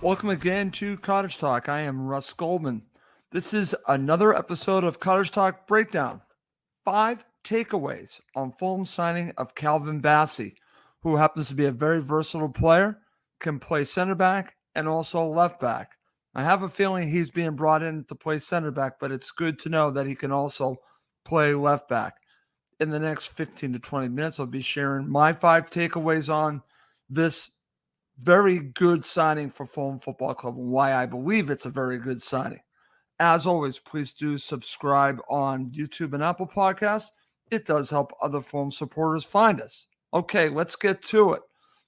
Welcome again to Cottage Talk. I am Russ Goldman. This is another episode of Cottage Talk Breakdown. 5 takeaways on Fulham signing of Calvin Bassey, who happens to be a very versatile player, can play center back and also left back. I have a feeling he's being brought in to play center back, but it's good to know that he can also play left back. In the next 15 to 20 minutes, I'll be sharing my 5 takeaways on this very good signing for Fulham Football Club and why I believe it's a very good signing. As always, please do subscribe on YouTube and Apple Podcasts. It does help other Fulham supporters find us. Okay, let's get to it.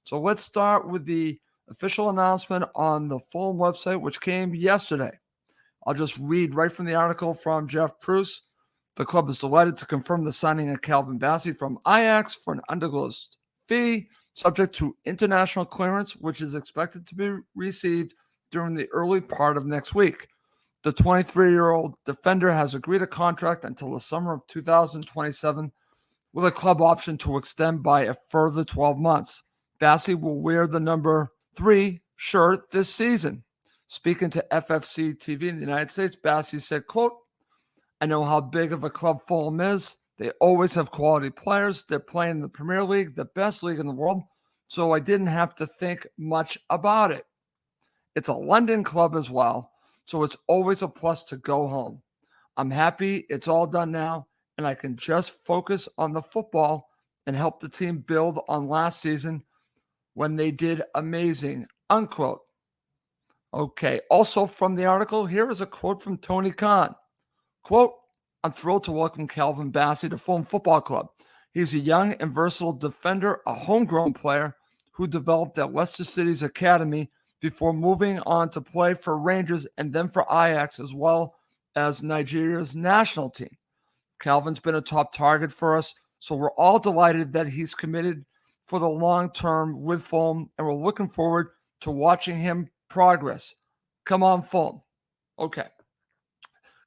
So let's start with the official announcement on the Fulham website, which came yesterday. I'll just read right from the article from Jeff Pruce. The club is delighted to confirm the signing of Calvin Bassey from Ajax for an undisclosed fee, subject to international clearance, which is expected to be received during the early part of next week. The 23-year-old defender has agreed a contract until the summer of 2027, with a club option to extend by a further 12 months. Bassey will wear the number 3 shirt this season. Speaking to FFC TV in the United States, Bassey said, quote, "I know how big of a club Fulham is. They always have quality players. They're playing in the Premier League, the best league in the world, so I didn't have to think much about it. It's a London club as well, so it's always a plus to go home. I'm happy it's all done now, and I can just focus on the football and help the team build on last season when they did amazing," unquote. Okay, also from the article, here is a quote from Tony Khan. Quote, "I'm thrilled to welcome Calvin Bassey to Fulham Football Club. He's a young and versatile defender, a homegrown player who developed at Leicester City's academy before moving on to play for Rangers and then for Ajax, as well as Nigeria's national team. Calvin's been a top target for us, so we're all delighted that he's committed for the long term with Fulham, and we're looking forward to watching him progress. Come on, Fulham." Okay.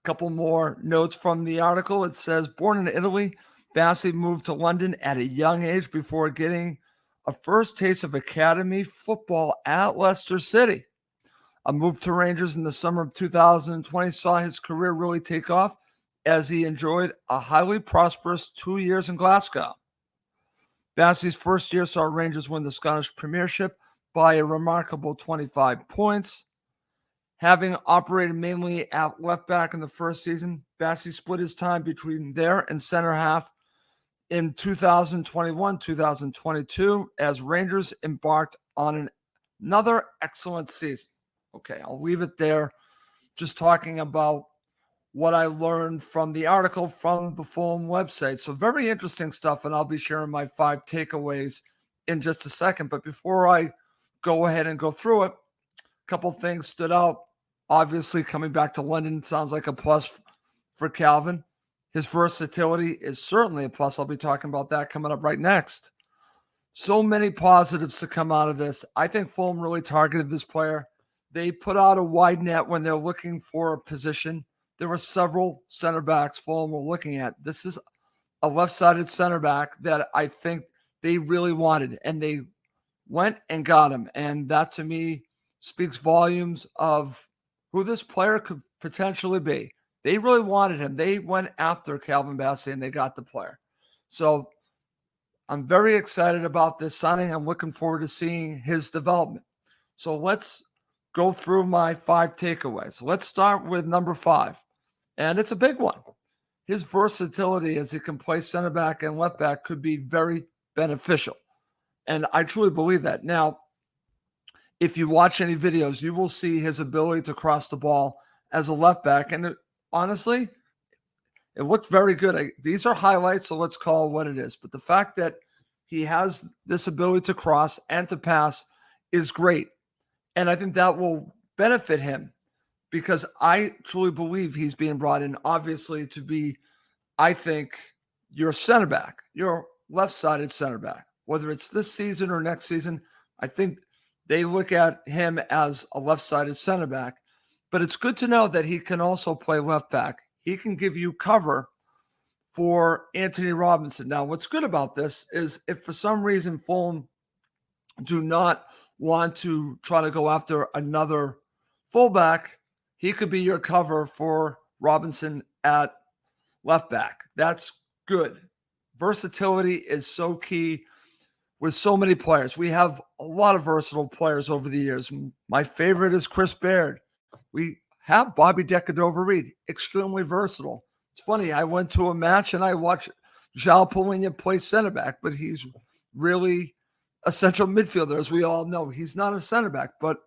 Couple more notes from the article. It says, born in Italy, Bassey moved to London at a young age before getting a first taste of academy football at Leicester City. A move to Rangers in the summer of 2020 saw his career really take off as he enjoyed a highly prosperous 2 years in Glasgow. Bassey's first year saw Rangers win the Scottish Premiership by a remarkable 25 points. Having operated mainly at left back in the first season, Bassey split his time between there and center half in 2021-2022 as Rangers embarked on another excellent season. Okay, I'll leave it there, just talking about what I learned from the article from the Fulham website. So very interesting stuff, and I'll be sharing my 5 takeaways in just a second. But before I go ahead and go through it, a couple things stood out. Obviously, coming back to London sounds like a plus for Calvin. His versatility is certainly a plus. I'll be talking about that coming up right next. So many positives to come out of this. I think Fulham really targeted this player. They put out a wide net when they're looking for a position. There were several center backs Fulham were looking at. This is a left-sided center back that I think they really wanted, and they went and got him. And that, to me, speaks volumes of who this player could potentially be. They really wanted him. They went after Calvin Bassey, and they got the player. So I'm very excited about this signing. I'm looking forward to seeing his development. So let's go through my 5 takeaways. Let's start with number 5, and it's a big one. His versatility as he can play center back and left back could be very beneficial, and I truly believe that. Now, if you watch any videos, you will see his ability to cross the ball as a left back. And honestly, it looked very good. These are highlights, so let's call it what it is. But the fact that he has this ability to cross and to pass is great. And I think that will benefit him because I truly believe he's being brought in, obviously, to be, I think, your center back, your left-sided center back. Whether it's this season or next season, I think they look at him as a left-sided center back, but it's good to know that he can also play left back. He can give you cover for Anthony Robinson. Now, what's good about this is if for some reason Fulham do not want to try to go after another fullback, he could be your cover for Robinson at left back. That's good. Versatility is so key with so many players. We have a lot of versatile players over the years. My favorite is Chris Baird. We have Bobby Decadova-Reed, extremely versatile. It's funny, I went to a match and I watched João Paulinho play center back, but he's really a central midfielder, as we all know. He's not a center back, but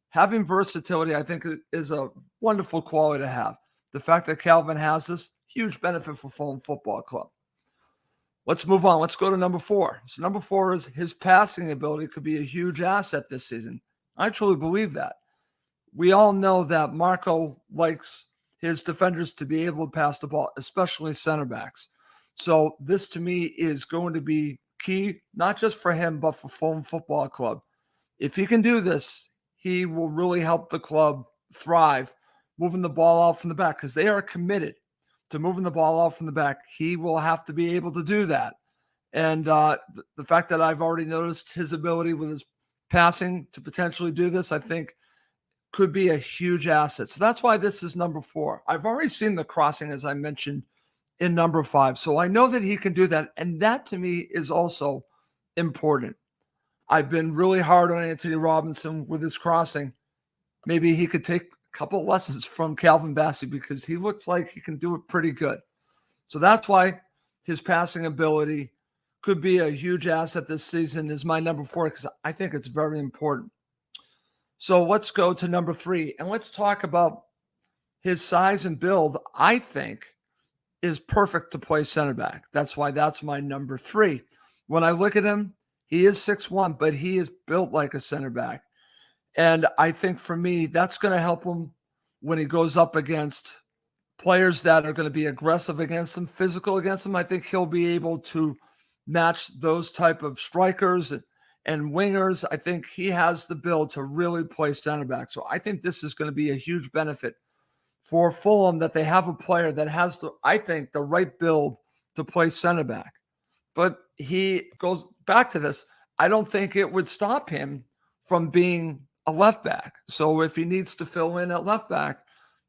having versatility, I think, is a wonderful quality to have. The fact that Calvin has this, huge benefit for Fulham Football Club. Let's move on. Let's go to number 4. So number 4 is his passing ability could be a huge asset this season. I truly believe that. We all know that Marco likes his defenders to be able to pass the ball, especially center backs. So this to me is going to be key, not just for him, but for Fulham Football Club. If he can do this, he will really help the club thrive, moving the ball out from the back, because they are committed to moving the ball out from the back. He will have to be able to do that. And the fact that I've already noticed his ability with his passing to potentially do this, I think could be a huge asset. So that's why this is number 4. I've already seen the crossing, as I mentioned, in number 5. So I know that he can do that. And that to me is also important. I've been really hard on Anthony Robinson with his crossing. Maybe he could take a couple lessons from Calvin Bassey, because he looks like he can do it pretty good. So that's why his passing ability could be a huge asset this season, is my number 4, because I think it's very important. So let's go to number 3, and let's talk about his size and build. I think is perfect to play center back. That's why that's my number 3. When I look at him, he is 6'1", but he is built like a center back. And I think for me, that's going to help him when he goes up against players that are going to be aggressive against him, physical against him. I think he'll be able to match those type of strikers and wingers. I think he has the build to really play center back. So I think this is going to be a huge benefit for Fulham, that they have a player that has the right build to play center back. But he goes back to this. I don't think it would stop him from being a left back. So if he needs to fill in at left back,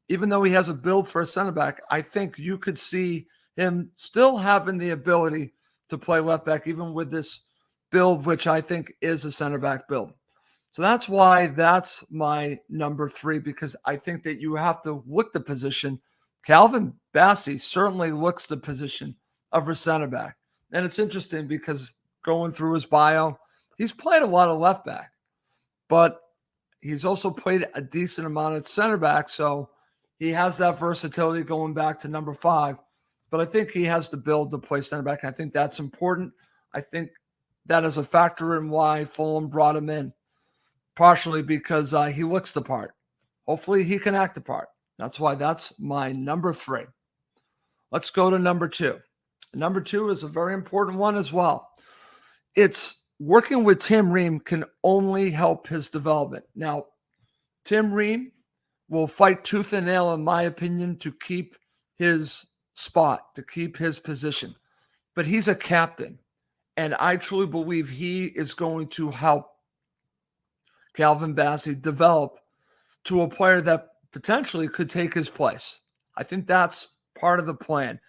even though he has a build for a center back, I think you could see him still having the ability to play left back, even with this build, which I think is a center back build. So that's why that's my number 3, because I think that you have to look the position. Calvin Bassey certainly looks the position of a center back. And it's interesting because going through his bio, he's played a lot of left back, but he's also played a decent amount at center back. So he has that versatility going back to number 5. But I think he has the build to play center back. And I think that's important. I think that is a factor in why Fulham brought him in, partially because he looks the part. Hopefully he can act the part. That's why that's my number 3. Let's go to number 2. Number 2 is a very important one as well. It's working with Tim Ream can only help his development. Now, Tim Ream will fight tooth and nail, in my opinion, to keep his spot, to keep his position. But he's a captain, and I truly believe he is going to help Calvin Bassey develop to a player that potentially could take his place. I think that's part of the plan.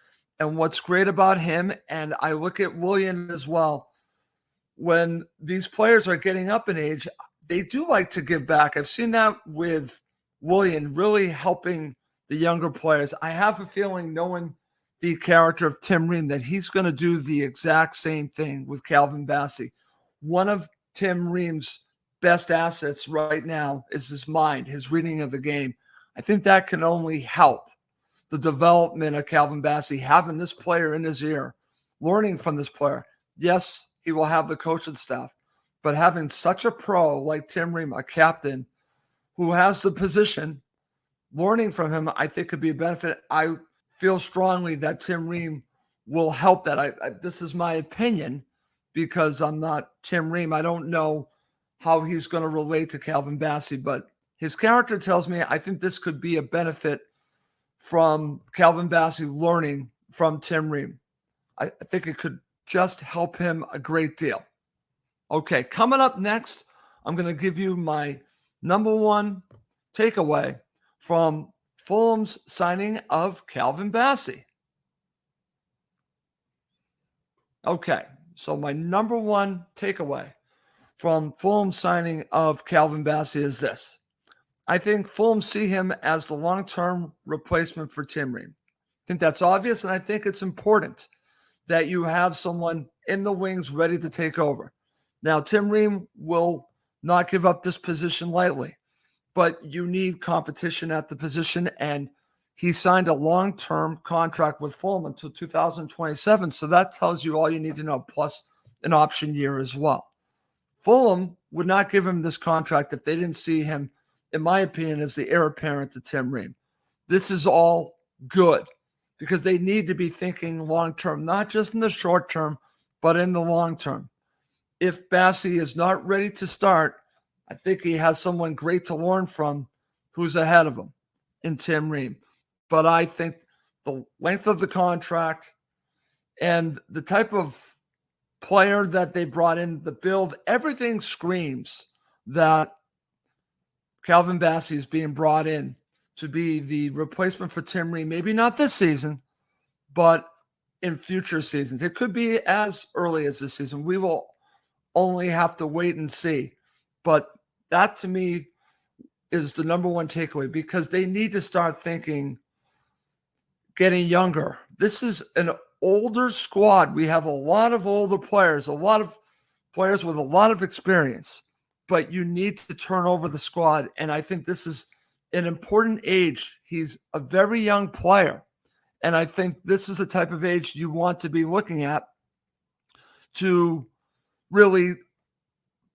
And what's great about him, and I look at William as well, when these players are getting up in age, they do like to give back. I've seen that with William really helping the younger players. I have a feeling, knowing the character of Tim Ream, that he's going to do the exact same thing with Calvin Bassey. One of Tim Ream's best assets right now is his mind, his reading of the game. I think that can only help the development of Calvin Bassey, having this player in his ear, learning from this player. Yes, he will have the coaching staff, but having such a pro like Tim Ream, a captain who has the position, learning from him, I think could be a benefit. I feel strongly that Tim Ream will help that. This is my opinion, because I'm not Tim Ream. I don't know how he's going to relate to Calvin Bassey, but his character tells me I think this could be a benefit from Calvin Bassey learning from Tim Ream. I think it could just help him a great deal. Okay, coming up next I'm going to give you my number one takeaway from Fulham's signing of Calvin Bassey. Okay, so my number one takeaway from Fulham's signing of Calvin Bassey is this. I think Fulham see him as the long-term replacement for Tim Ream. I think that's obvious, and I think it's important that you have someone in the wings ready to take over. Now, Tim Ream will not give up this position lightly, but you need competition at the position, and he signed a long-term contract with Fulham until 2027, so that tells you all you need to know, plus an option year as well. Fulham would not give him this contract if they didn't see him, in my opinion, as the heir apparent to Tim Ream. This is all good because they need to be thinking long-term, not just in the short term, but in the long term. If Bassey is not ready to start, I think he has someone great to learn from who's ahead of him in Tim Ream. But I think the length of the contract and the type of player that they brought in, the build, everything screams that Calvin Bassey is being brought in to be the replacement for Tim Ream. Maybe not this season, but in future seasons. It could be as early as this season. We will only have to wait and see. But that, to me, is the number one takeaway because they need to start thinking getting younger. This is an older squad. We have a lot of older players, a lot of players with a lot of experience, but you need to turn over the squad. And I think this is an important age. He's a very young player. And I think this is the type of age you want to be looking at to really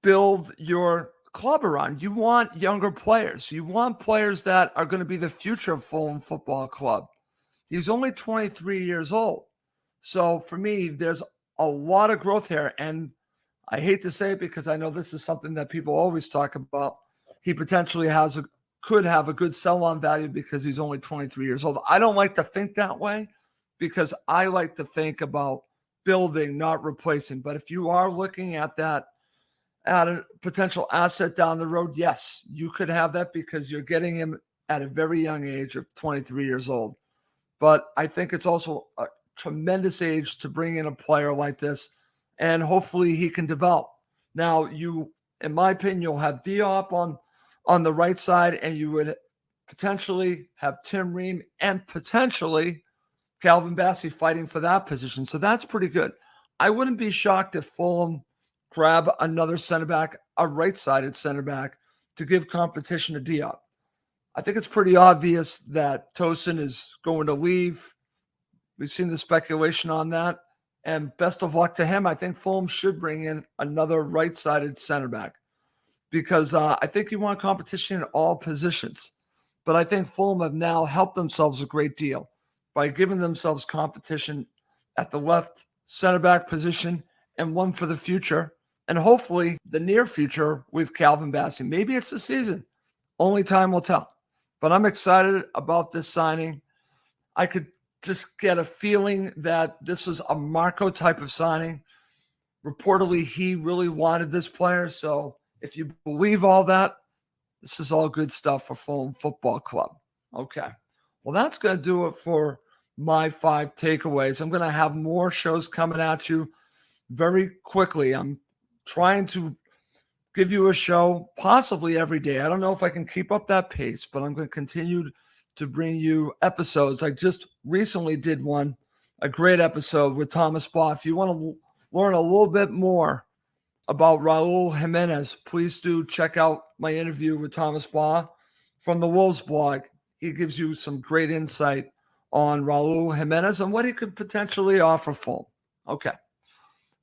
build your club around. You want younger players. You want players that are going to be the future of Fulham Football Club. He's only 23 years old. So for me, there's a lot of growth here. And I hate to say it because I know this is something that people always talk about. He potentially could have a good sell-on value because he's only 23 years old. I don't like to think that way because I like to think about building, not replacing. But if you are looking at that at a potential asset down the road, yes, you could have that because you're getting him at a very young age of 23 years old. But I think it's also a tremendous age to bring in a player like this, and hopefully he can develop. Now, in my opinion, you'll have Diop on the right side, and you would potentially have Tim Ream and potentially Calvin Bassey fighting for that position. So that's pretty good. I wouldn't be shocked if Fulham grab another center back, a right-sided center back, to give competition to Diop. I think it's pretty obvious that Tosin is going to leave. We've seen the speculation on that. And best of luck to him. I think Fulham should bring in another right-sided center back because I think you want competition in all positions. But I think Fulham have now helped themselves a great deal by giving themselves competition at the left center back position and one for the future. And hopefully the near future with Calvin Bassey. Maybe it's the season. Only time will tell. But I'm excited about this signing. I could just get a feeling that this was a Marco type of signing. Reportedly, he really wanted this player. So if you believe all that, this is all good stuff for Fulham Football Club. Okay. Well, that's going to do it for my 5 takeaways. I'm going to have more shows coming at you very quickly. I'm trying to give you a show possibly every day. I don't know if I can keep up that pace, but I'm going to continue to bring you episodes. I just recently did a great episode with Thomas Baugh. If you want to learn a little bit more about Raul Jimenez, please do check out my interview with Thomas Baugh from the Wolves blog. He gives you some great insight on Raul Jimenez and what he could potentially offer Fulham. Okay.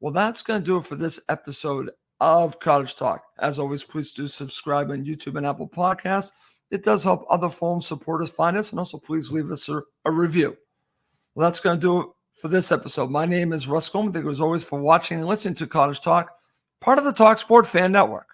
Well, that's going to do it for this episode of Cottage Talk. As always, please do subscribe on YouTube and Apple Podcasts. It does help other Fulham supporters find us, and also please leave us a review. Well, that's going to do it for this episode. My name is Russ Goldman. Thank you as always for watching and listening to Cottage Talk, part of the talkSPORT Fan Network.